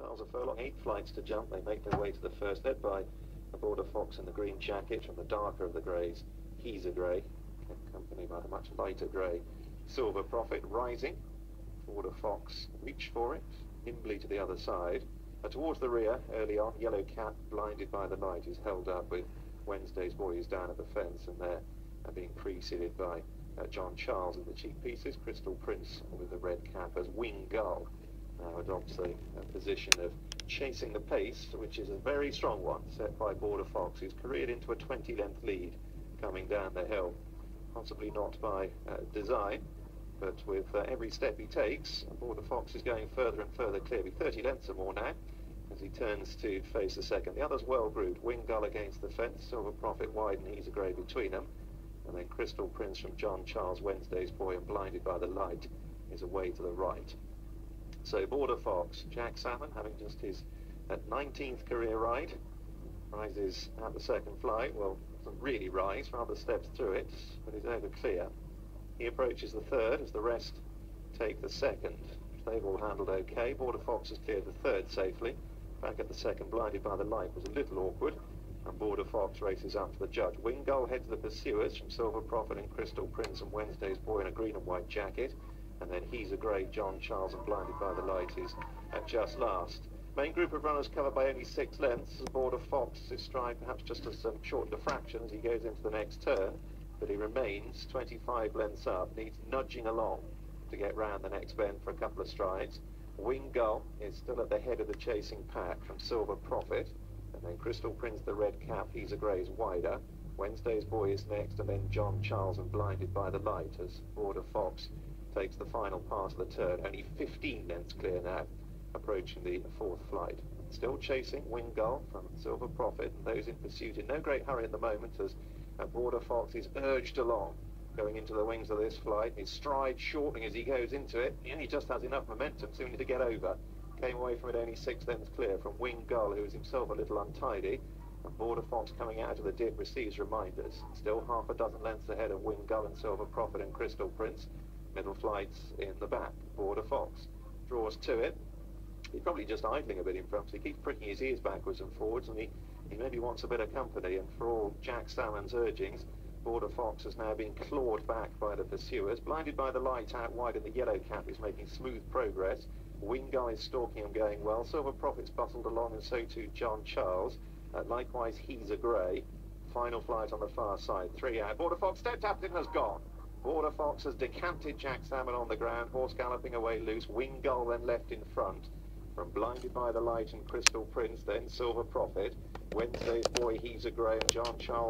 miles a furlong, 8 flights to jump. They make their way to the first, led by a Border Fox in the green jacket from the darker of the greys. He's a grey, accompanied by the much lighter grey Silver Prophet. Rising, Border Fox reach for it, nimbly to the other side. Towards the rear, early on, Yellow Cat, blinded by the light, is held up with Wednesday's Boy, who's down at the fence, and they're being preceded by John Charles in the cheek pieces. Crystal Prince with the red cap as Wing Gull now adopts a position of chasing the pace, which is a very strong one, set by Border Fox, who's careered into a 20-length lead coming down the hill. Possibly not by design, but with every step he takes, Border Fox is going further and further clear. Be 30 lengths or more now as he turns to face the second. The others well grouped. Wing Gull against the fence, Silver Prophet wide and He's a Grey between them. And then Crystal Prince from John Charles, Wednesday's Boy, and Blinded by the Light is away to the right. So Border Fox, Jack Salmon, having just his 19th career ride, rises at the second flight. Well, doesn't really rise, rather steps through it, but is over clear. He approaches the third as the rest take the second. They've all handled okay. Border Fox has cleared the third safely. Back at the second, Blinded by the Light was a little awkward, and Border Fox races up to the judge. Wing Gull heads the pursuers from Silver Prophet and Crystal Prince and Wednesday's Boy in a green and white jacket. And then He's a Grey, John Charles, and Blinded by the Light is at just last. Main group of runners covered by only 6 lengths. Border Fox is stride perhaps just as shortened a fraction as he goes into the next turn, but he remains 25 lengths up, needs nudging along to get round the next bend for a couple of strides. Wing Gull is still at the head of the chasing pack from Silver Prophet, and then Crystal Prince, the red cap, He's a Grey is wider. Wednesday's Boy is next, and then John Charles and Blinded by the Light as Border Fox takes the final part of the turn. Only 15 lengths clear now, approaching the fourth flight. Still chasing Wing Gull from Silver Prophet, and those in pursuit in no great hurry at the moment as Border Fox is urged along, going into the wings of this flight, his stride shortening as he goes into it. He just has enough momentum soon to get over. Came away from it only 6 lengths clear from Wing Gull, who is himself a little untidy, and Border Fox coming out of the dip receives reminders. Still half a dozen lengths ahead of Wing Gull and Silver Prophet and Crystal Prince. Middle flights in the back. Border Fox draws to it. He's probably just idling a bit in front, so he keeps pricking his ears backwards and forwards, and he maybe wants a bit of company, and for all Jack Salmon's urgings, Border Fox has now been clawed back by the pursuers. Blinded by the Light out wide, and the Yellow Cap is making smooth progress. Wing Gull is stalking him going well. Silver Prophet's bustled along, and so too John Charles. Likewise, He's a Grey. Final flight on the far side. 3 out. Border Fox stepped up and has gone. Border Fox has decanted Jack Salmon on the ground, horse galloping away loose. Wing Gull then left in front. From Blinded by the Light and Crystal Prince, then Silver Prophet. Wednesday's Boy, He's a Grey, and John Charles.